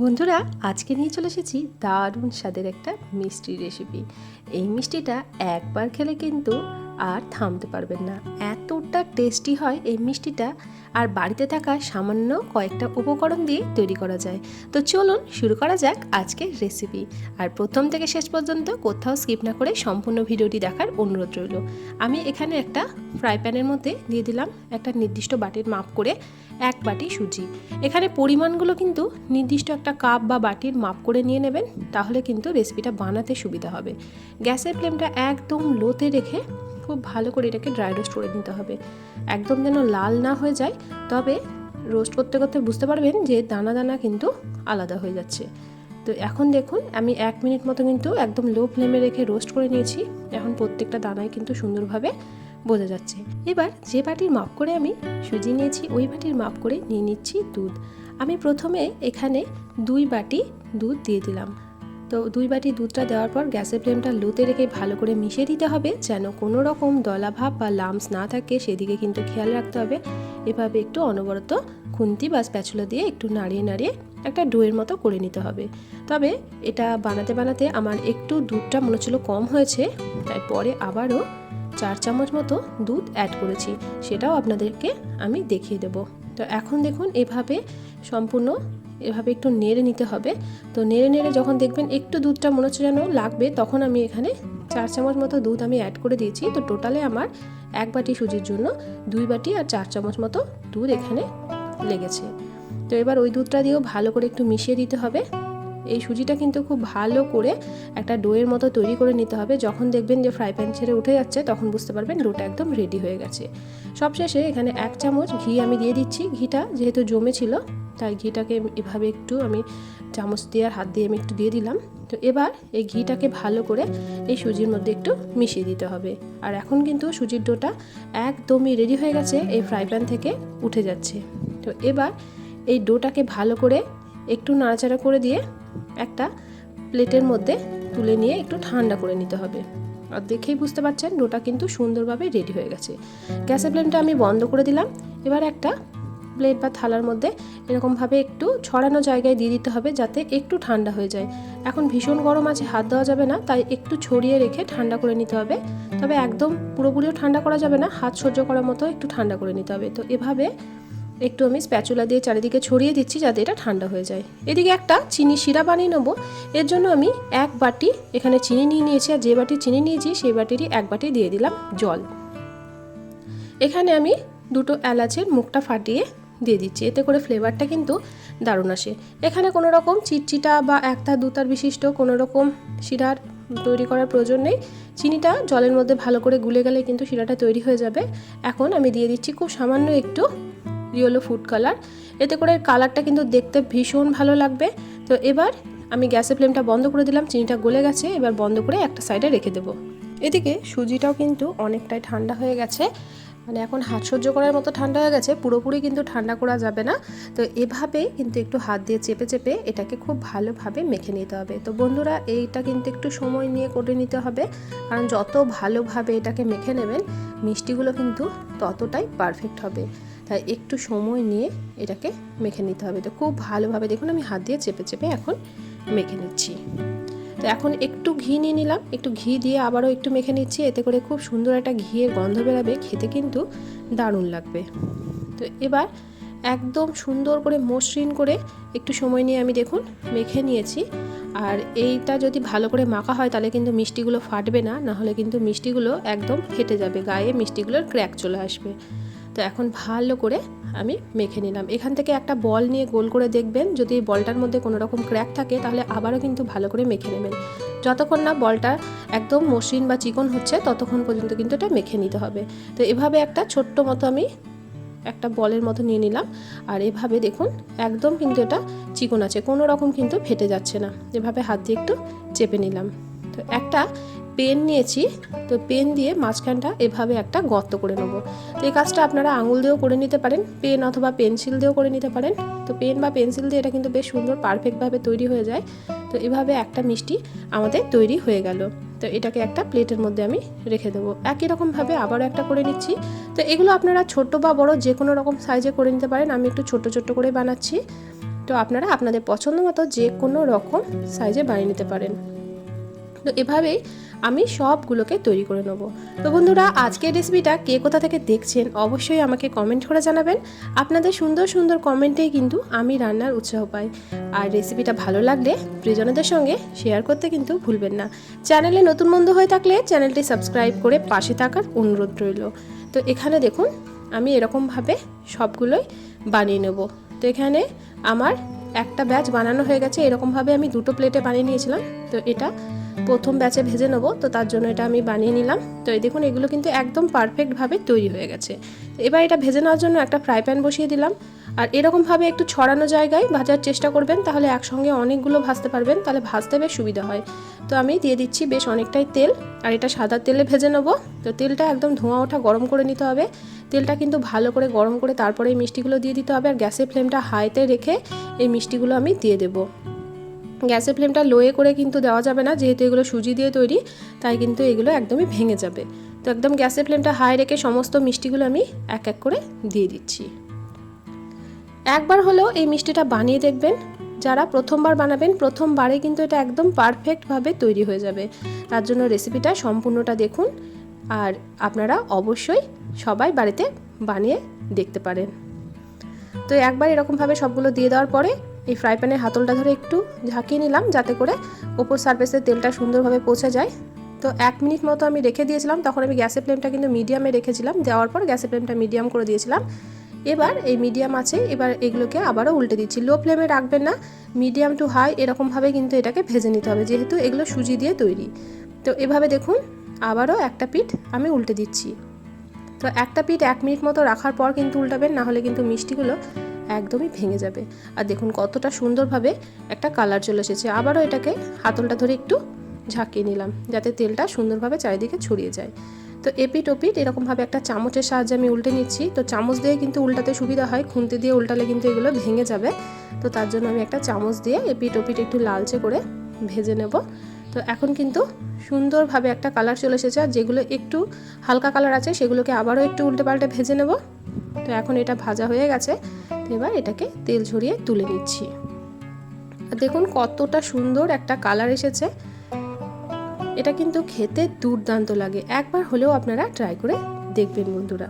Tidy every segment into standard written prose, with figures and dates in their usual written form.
বন্ধুরা, আজকে নিয়ে চলে এসেছি দারুণ স্বাদের একটা মিষ্টি রেসিপি। এই মিষ্টিটা একবার খেলে কিন্তু আর থামতে পারবেন না, এতটা টেস্টি হয় এই মিষ্টিটা। আর বাড়িতে থাকা সামান্য কয়েকটা উপকরণ দিয়ে তৈরি করা যায়। তো চলুন শুরু করা যাক আজকের রেসিপি। আর প্রথম থেকে শেষ পর্যন্ত কোথাও স্কিপ না করে সম্পূর্ণ ভিডিওটি দেখার অনুরোধ রইল। আমি এখানে একটা ফ্রাই প্যানের মধ্যে দিয়ে দিলাম একটা নির্দিষ্ট বাটির মাপ করে 1 বাটি সুজি। এখানে পরিমাণগুলো কিন্তু নির্দিষ্ট একটা কাপ বা বাটির মাপ করে নিয়ে নেবেন, তাহলে কিন্তু রেসিপিটা বানাতে সুবিধা হবে। গ্যাসের ফ্লেমটা একদম লোতে রেখে খুব ভালো করে এটাকে ড্রাই রোস্ট করে নিতে হবে, একদম যেন লাল না হয়ে যায়। তবে রোস্ট করতে করতে বুঝতে পারবেন যে দানা দানা কিন্তু আলাদা হয়ে যাচ্ছে। তো এখন দেখুন আমি 1 মিনিট মতো কিন্তু একদম লো ফ্লেমে রেখে রোস্ট করে নিয়েছি। এখন প্রত্যেকটা দানায় কিন্তু সুন্দরভাবে বোঝা যাচ্ছে। এবার যে বাটির মাপ করে আমি সুজি নিয়েছি ওই বাটির মাপ করে নিয়ে নিচ্ছি দুধ। আমি প্রথমে এখানে 2 বাটি দুধ দিয়ে দিলাম। তো 2 বাটি দুধটা দেওয়ার পর গ্যাসের ফ্লেমটা লোতে রেখে ভালো করে মিশিয়ে দিতে হবে, যেন কোনো রকম দলাভাব বা লাম্পস না থাকে, সেদিকে কিন্তু খেয়াল রাখতে হবে। এভাবে একটু অনবরত খুন্তি বা স্প্যাচুলা দিয়ে একটু নাড়িয়ে নাড়িয়ে একটা ডোয়ের মতো করে নিতে হবে। তবে এটা বানাতে বানাতে আমার একটু দুধটা মনে হচ্ছিল কম হয়েছে, তাই পরে আবারও 4 চামচ মতো দুধ অ্যাড করেছি, সেটাও আপনাদেরকে আমি দেখিয়ে দেব। তো এখন দেখুন এভাবে সম্পূর্ণ এভাবে একটু নেড়ে নিতে হবে। তো নেড়ে নেড়ে যখন দেখবেন একটু দুধটা মনে হচ্ছে যেন লাগবে, তখন আমি এখানে 4 চামচ মতো দুধ আমি অ্যাড করে দিয়েছি। তো টোটালে আমার 1 বাটি সুজির জন্য 2 বাটি আর 4 চামচ মতো দুধ এখানে লেগেছে। তো এবার ওই দুধটা দিয়েও ভালো করে একটু মিশিয়ে দিতে হবে। এই সুজিটা কিন্তু খুব ভালো করে একটা ডোয়ের মতো তৈরি করে নিতে হবে। যখন দেখবেন যে ফ্রাই প্যান ছেড়ে উঠে যাচ্ছে, তখন বুঝতে পারবেন ডোটা একদম রেডি হয়ে গেছে। সবশেষে এখানে 1 চামচ ঘি আমি দিয়ে দিচ্ছি। ঘিটা যেহেতু জমে ছিল, তাই ঘিটাকে এভাবে একটু আমি চামচ দিয়ে আর হাত দিয়ে আমি একটু দিয়ে দিলাম। তো এবার এই ঘিটাকে ভালো করে এই সুজির মধ্যে একটু মিশিয়ে দিতে হবে। আর এখন কিন্তু সুজির ডোটা একদমই রেডি হয়ে গেছে, এই ফ্রাই প্যান থেকে উঠে যাচ্ছে। তো এবার এই ডোটাকে ভালো করে একটু নাড়াচাড়া করে দিয়ে একটা প্লেটের মধ্যে তুলে নিয়ে একটু ঠান্ডা করে নিতে হবে। আর দেখেই বুঝতে পারছেন ডোটা কিন্তু সুন্দরভাবে রেডি হয়ে গেছে। গ্যাসের ফ্লেমটা আমি বন্ধ করে দিলাম। এবার একটা প্লেট বা থালার মধ্যে এরকমভাবে একটু ছড়ানো জায়গায় দিয়ে দিতে হবে, যাতে একটু ঠান্ডা হয়ে যায়। এখন ভীষণ গরম আছে, হাত দেওয়া যাবে না, তাই একটু ছড়িয়ে রেখে ঠান্ডা করে নিতে হবে। তবে একদম পুরোপুরিও ঠান্ডা করা যাবে না, হাত সহ্য করার মতো একটু ঠান্ডা করে নিতে হবে। তো এভাবে একটু আমি স্প্যাচুলা দিয়ে চারিদিকে ছড়িয়ে দিচ্ছি, যাতে এটা ঠান্ডা হয়ে যায়। এদিকে একটা চিনি শিরা বানিয়ে নেবো। এর জন্য আমি 1 বাটি এখানে চিনি নিয়ে নিয়েছি, আর যে বাটি চিনি নিয়েছি সেই বাটিরই 1 বাটি দিয়ে দিলাম জল। এখানে আমি 2টো এলাচের মুখটা ফাটিয়ে দিয়ে দিচ্ছি, এতে করে ফ্লেভারটা কিন্তু দারুণ আসে। এখানে কোনো রকম চিটচিটা বা 1-2 বিশিষ্ট কোনো রকম শিরার তৈরি করার প্রয়োজন নেই। চিনিটা জলের মধ্যে ভালো করে গুলে গেলে কিন্তু শিরাটা তৈরি হয়ে যাবে। এখন আমি দিয়ে দিচ্ছি খুব সামান্য একটু ইয়েলো ফুড কালার, এতে করে কালারটা কিন্তু দেখতে ভীষণ ভালো লাগবে। তো এবার আমি গ্যাসের ফ্লেমটা বন্ধ করে দিলাম, চিনিটা গলে গেছে। এবার বন্ধ করে একটা সাইডে রেখে দেবো। এদিকে সুজিটাও কিন্তু অনেকটাই ঠান্ডা হয়ে গেছে, মানে এখন হাত সহ্য করার মতো ঠান্ডা হয়ে গেছে, পুরোপুরি কিন্তু ঠান্ডা করা যাবে না। তো এভাবে কিন্তু একটু হাত দিয়ে চেপে চেপে এটাকে খুব ভালোভাবে মেখে নিতে হবে। তো বন্ধুরা, এইটা কিন্তু একটু সময় নিয়ে করে নিতে হবে, কারণ যত ভালোভাবে এটাকে মেখে নেবেন মিষ্টিগুলো কিন্তু ততটাই পারফেক্ট হবে। তাই একটু সময় নিয়ে এটাকে মেখে নিতে হবে। তো খুব ভালোভাবে দেখুন আমি হাত দিয়ে চেপে চেপে এখন মেখে নিচ্ছি। তো এখন একটু ঘি নিয়ে নিলাম, একটু ঘি দিয়ে আবারও একটু মেখে নিচ্ছি, এতে করে খুব সুন্দর একটা ঘিয়ের গন্ধ বেরাবে, খেতে কিন্তু দারুণ লাগবে। তো এবার একদম সুন্দর করে মসৃণ করে একটু সময় নিয়ে আমি দেখুন মেখে নিয়েছি। আর এইটা যদি ভালো করে মাখা হয় তাহলে কিন্তু মিষ্টিগুলো ফাটবে না, নাহলে কিন্তু মিষ্টিগুলো একদম ফেটে যাবে, গায়ে মিষ্টিগুলোর ক্র্যাক চলে আসবে। তো এখন ভালো করে আমি মেখে নিলাম। এখান থেকে একটা বল নিয়ে গোল করে দেখবেন, যদি এই বলটার মধ্যে কোনো রকম ক্র্যাক থাকে তাহলে আবারও কিন্তু ভালো করে মেখে নেবেন। যতক্ষণ না বলটা একদম মসৃণ বা চিকন হচ্ছে ততক্ষণ পর্যন্ত কিন্তু এটা মেখে নিতে হবে। তো এভাবে একটা ছোট্ট মতো আমি একটা বলের মতো নিয়ে নিলাম, আর এভাবে দেখুন একদম কিন্তু এটা চিকন আছে, কোনো রকম কিন্তু ফেটে যাচ্ছে না। এভাবে হাত দিয়ে একটু চেপে নিলাম। তো একটা পেন নিয়েছি, তো পেন দিয়ে মাঝখানটা এভাবে একটা গর্ত করে নেবো। তো এই কাজটা আপনারা আঙুল দিয়েও করে নিতে পারেন, পেন অথবা পেন্সিল দিয়েও করে নিতে পারেন। তো পেন বা পেন্সিল দিয়ে এটা কিন্তু বেশ সুন্দর পারফেক্টভাবে তৈরি হয়ে যায়। তো এভাবে একটা মিষ্টি আমাদের তৈরি হয়ে গেল। তো এটাকে একটা প্লেটের মধ্যে আমি রেখে দেবো। একই রকমভাবে আবারও একটা করে নিচ্ছি। তো এগুলো আপনারা ছোট বা বড় যে কোনো রকম সাইজে করে নিতে পারেন, আমি একটু ছোট ছোট করে বানাচ্ছি। তো তো আপনারা আপনাদের পছন্দ মতো যে কোনো রকম সাইজে বানিয়ে নিতে পারেন। তো এভাবেই আমি সবগুলোকে তৈরি করে নেব। তো বন্ধুরা, আজকের রেসিপিটা কে কোথা থেকে দেখছেন অবশ্যই আমাকে কমেন্ট করে জানাবেন। আপনাদের সুন্দর সুন্দর কমেন্টেই কিন্তু আমি রান্নার উৎসাহ পাই। আর রেসিপিটা ভালো লাগলে প্রিয়জনদের সঙ্গে শেয়ার করতে কিন্তু ভুলবেন না। চ্যানেলে নতুন বন্ধু হয়ে থাকলে চ্যানেলটি সাবস্ক্রাইব করে পাশে থাকার অনুরোধ রইল। তো এখানে দেখুন আমি এরকমভাবে সবগুলোই বানিয়ে নেব। তো এখানে আমার একটা ব্যাচ বানানো হয়ে গেছে। এরকমভাবে আমি দুটো প্লেটে বানিয়ে নিয়েছিলাম। তো এটা প্রথম ব্যাচে ভেজে নেব, তো তার জন্য এটা আমি বানিয়ে নিলাম। তো এই দেখুন এগুলো কিন্তু একদম পারফেক্টভাবে তৈরি হয়ে গেছে। এবার এটা ভেজে নেওয়ার জন্য একটা ফ্রাই প্যান বসিয়ে দিলাম। আর এরকমভাবে একটু ছড়ানো জায়গায় ভাজার চেষ্টা করবেন, তাহলে একসঙ্গে অনেকগুলো ভাজতে পারবেন, তাহলে ভাজতে বেশ সুবিধা হয়। তো আমি দিয়ে দিচ্ছি বেশ অনেকটাই তেল, আর এটা সাদা তেলে ভেজে নেব। তো তেলটা একদম ধোঁয়া ওঠা গরম করে নিতে হবে। তেলটা কিন্তু ভালো করে গরম করে তারপরে এই মিষ্টিগুলো দিয়ে দিতে হবে। আর গ্যাসের ফ্লেমটা হাইতে রেখে এই মিষ্টিগুলো আমি দিয়ে দেবো। গ্যাসের ফ্লেমটা লোয়ে করে কিন্তু দেওয়া যাবে না, যেহেতু এগুলো সুজি দিয়ে তৈরি, তাই কিন্তু এগুলো একদমই ভেঙে যাবে। তো একদম গ্যাসের ফ্লেমটা হাই রেখে সমস্ত মিষ্টিগুলো আমি এক এক করে দিয়ে দিচ্ছি। একবার হলেও এই মিষ্টিটা বানিয়ে দেখবেন। যারা প্রথমবার বানাবেন, প্রথমবারে কিন্তু এটা একদম পারফেক্টভাবে তৈরি হয়ে যাবে। তার জন্য রেসিপিটা সম্পূর্ণটা দেখুন, আর আপনারা অবশ্যই সবাই বাড়িতে বানিয়ে দেখতে পারেন। তো একবার এরকমভাবে সবগুলো দিয়ে দেওয়ার পরে এই ফ্রাই প্যানের হাতলটা ধরে একটু ঝাঁকিয়ে নিলাম, যাতে করে ওপর সারফেসে তেলটা সুন্দরভাবে পৌঁছে যায়। তো 1 মিনিট মতো আমি রেখে দিয়েছিলাম। তখন আমি গ্যাসের ফ্লেমটা কিন্তু মিডিয়ামে রেখেছিলাম, দেওয়ার পর গ্যাসের ফ্লেমটা মিডিয়াম করে দিয়েছিলাম। এবার এই মিডিয়াম আছে, এবার এগুলোকে আবারও উল্টে দিচ্ছি। লো ফ্লেমে রাখবেন না, মিডিয়াম টু হাই এরকমভাবে কিন্তু এটাকে ভেজে নিতে হবে, যেহেতু এগুলো সুজি দিয়ে তৈরি। তো এভাবে দেখুন আবারও একটা পিঠ আমি উল্টে দিচ্ছি। তো একটা পিঠ 1 মিনিট মতো রাখার পর কিন্তু উল্টাবেন, না হলে কিন্তু মিষ্টিগুলো একদমই ভেঙে যাবে। আর দেখুন কতটা সুন্দরভাবে একটা কালার চলে এসেছে। আবারও এটাকে হাতলটা ধরে একটু ঝাঁকিয়ে নিলাম, যাতে তেলটা সুন্দরভাবে চারিদিকে ছড়িয়ে যায়। তো এপিট ওপিট এরকমভাবে একটা চামচের সাহায্যে আমি উল্টে নিচ্ছি। তো চামচ দিয়ে কিন্তু উল্টাতে সুবিধা হয়, খুন্তি দিয়ে উল্টালে কিন্তু এগুলো ভেঙে যাবে। তো তার জন্য আমি একটা চামচ দিয়ে এপিট ওপিট একটু লালচে করে ভেজে নেব। তো এখন কিন্তু সুন্দরভাবে একটা কালার চলে এসেছে। আর যেগুলো একটু হালকা কালার আছে সেগুলোকে আবারও একটু উল্টে পাল্টে ভেজে নেব। তো এখন এটা ভাজা হয়ে গেছে। তো এবার এটাকে তেল ঝরিয়ে তুলে নিচ্ছি। আর দেখুন কতটা সুন্দর একটা কালার এসেছে। এটা কিন্তু খেতে দুর্দান্ত লাগে। একবার হলেও আপনারা ট্রাই করে দেখবেন বন্ধুরা।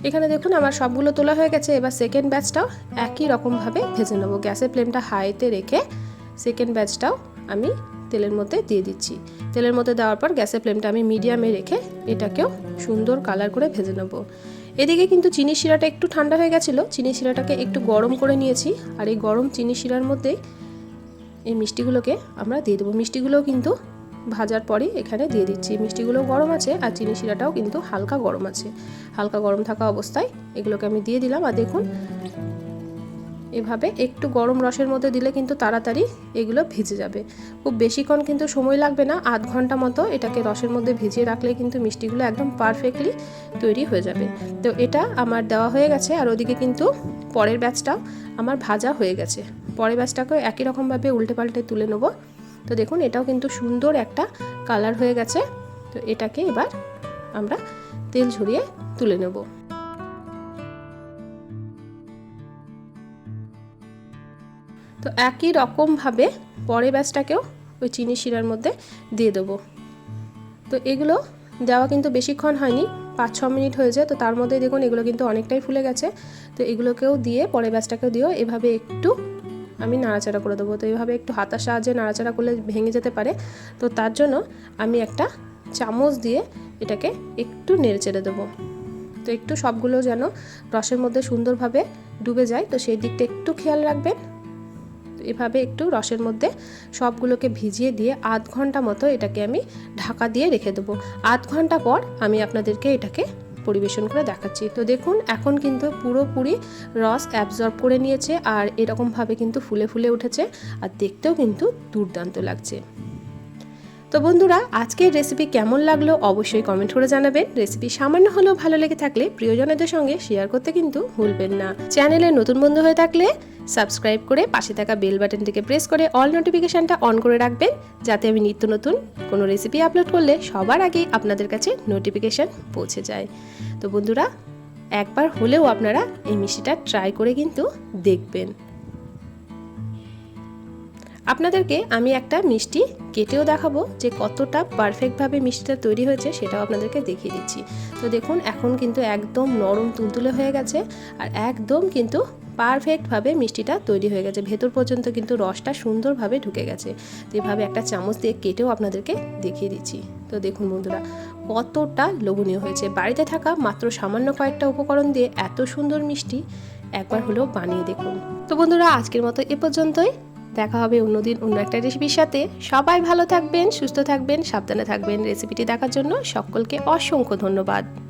এখানে দেখুন আমার সবগুলো তোলা হয়ে গেছে। এবার সেকেন্ড ব্যাচটাও একই রকমভাবে ভেজে নেব। গ্যাসের ফ্লেমটা হাইতে রেখে সেকেন্ড ব্যাচটাও আমি তেলের মধ্যে দিয়ে দিচ্ছি। তেলের মধ্যে দেওয়ার পর গ্যাসের ফ্লেমটা আমি মিডিয়ামে রেখে এটাকেও সুন্দর কালার করে ভেজে নেব। এদিকে কিন্তু চিনি শিরাটা একটু ঠান্ডা হয়ে গেছিলো। চিনি শিরাটাকে একটু গরম করে নিয়েছি, আর এই গরম চিনি শিরার মধ্যেই এই মিষ্টিগুলোকে আমরা দিয়ে দেবো। মিষ্টিগুলোও কিন্তু ভাজার পরে এখানে দিয়ে দিচ্ছি। মিষ্টিগুলো গরম আছে, আর চিনি শিরাটাও কিন্তু হালকা গরম আছে। হালকা গরম থাকা অবস্থায় এগুলোকে আমি দিয়ে দিলাম। আর দেখুন এভাবে একটু গরম রসের মধ্যে দিলে কিন্তু তাড়াতাড়ি এগুলো ভিজে যাবে। খুব বেশিক্ষণ কিন্তু সময় লাগবে না, আধ ঘন্টা মতো এটাকে রসের মধ্যে ভিজিয়ে রাখলে কিন্তু মিষ্টিগুলো একদম পারফেক্টলি তৈরি হয়ে যাবে। তো এটা আমার দেওয়া হয়ে গেছে। আর ওদিকে কিন্তু পরের ব্যাচটাও আমার ভাজা হয়ে গেছে। পরের ব্যাচটাকেও একই রকমভাবে উল্টে পাল্টে তুলে নেব। তো দেখুন এটাও কিন্তু সুন্দর একটা কালার হয়ে গেছে। তো এটাকে এবার আমরা তেল ঝরিয়ে তুলে নেব। তো একই রকমভাবে পরের ব্যাচটাকেও ওই চিনি শিরার মধ্যে দিয়ে দেবো। তো এগুলো দেওয়া কিন্তু বেশিক্ষণ হয়নি, 5-6 মিনিট হয়েছে। তো তার মধ্যে দেখুন এগুলো কিন্তু অনেকটাই ফুলে গেছে। তো এগুলোকেও দিয়ে পরের ব্যাচটাকেও দিয়েও এভাবে একটু আমি নাড়াচাড়া করে দেবো। তো এইভাবে একটু হাতার সাহায্যে নাড়াচাড়া করলে ভেঙে যেতে পারে। তো তার জন্য আমি একটা চামচ দিয়ে এটাকে একটু নেড়ে চেড়ে দেবো। তো একটু সবগুলো যেন রসের মধ্যে সুন্দরভাবে ডুবে যায়, তো সেই দিকটা একটু খেয়াল রাখবেন। এভাবে একটু রসের মধ্যে সবগুলোকে ভিজিয়ে দিয়ে আধ ঘন্টা মতো এটাকে আমি ঢাকা দিয়ে রেখে দেবো। আধ ঘন্টা পর আমি আপনাদেরকে এটাকে পরিবেশন করে দেখাচ্ছি। তো দেখুন এখন কিন্তু পুরোপুরি রস অ্যাবজর্ব করে নিয়েছে, আর এরকমভাবে কিন্তু ফুলে ফুলে উঠেছে, আর দেখতেও কিন্তু দুর্দান্ত লাগছে। তো বন্ধুরা, আজকের রেসিপি কেমন লাগলো অবশ্যই কমেন্ট করে জানাবেন। রেসিপি সামান্য হলেও ভালো লেগে থাকলে প্রিয়জনদের সঙ্গে শেয়ার করতে কিন্তু ভুলবেন না। চ্যানেলে নতুন বন্ধু হয়ে থাকলে সাবস্ক্রাইব করে পাশে থাকা বেল বাটনটিকে প্রেস করে অল নোটিফিকেশনটা অন করে রাখবেন, যাতে আমি নিত্য নতুন কোনো রেসিপি আপলোড করলে সবার আগে আপনাদের কাছে নোটিফিকেশন পৌঁছে যায়। তো বন্ধুরা, একবার হলেও আপনারা এই মিষ্টিটা ট্রাই করে কিন্তু দেখবেন। আপনাদেরকে আমি একটা মিষ্টি কেটেও দেখাবো যে কতটা পারফেক্টভাবে মিষ্টিটা তৈরি হয়েছে, সেটাও আপনাদেরকে দেখিয়ে দিচ্ছি। তো দেখুন এখন কিন্তু একদম নরম তুলতুলে হয়ে গেছে আর একদম কিন্তু পারফেক্টভাবে মিষ্টিটা তৈরি হয়ে গেছে, ভেতর পর্যন্ত কিন্তু রসটা সুন্দরভাবে ঢুকে গেছে। তো এভাবে একটা চামচ দিয়ে কেটেও আপনাদেরকে দেখিয়ে দিচ্ছি। তো দেখুন বন্ধুরা কতটা লোভনীয় হয়েছে। বাড়িতে থাকা মাত্র সামান্য কয়েকটা উপকরণ দিয়ে এত সুন্দর মিষ্টি একবার হলেও বানিয়ে দেখুন। তো বন্ধুরা আজকের মতো এ পর্যন্তই। দেখা হবে অন্যদিন অন্য একটা রেসিপির সাথে। সবাই ভালো থাকবেন, সুস্থ থাকবেন, সাবধানে থাকবেন। রেসিপিটি দেখার জন্য সকলকে অসংখ্য ধন্যবাদ।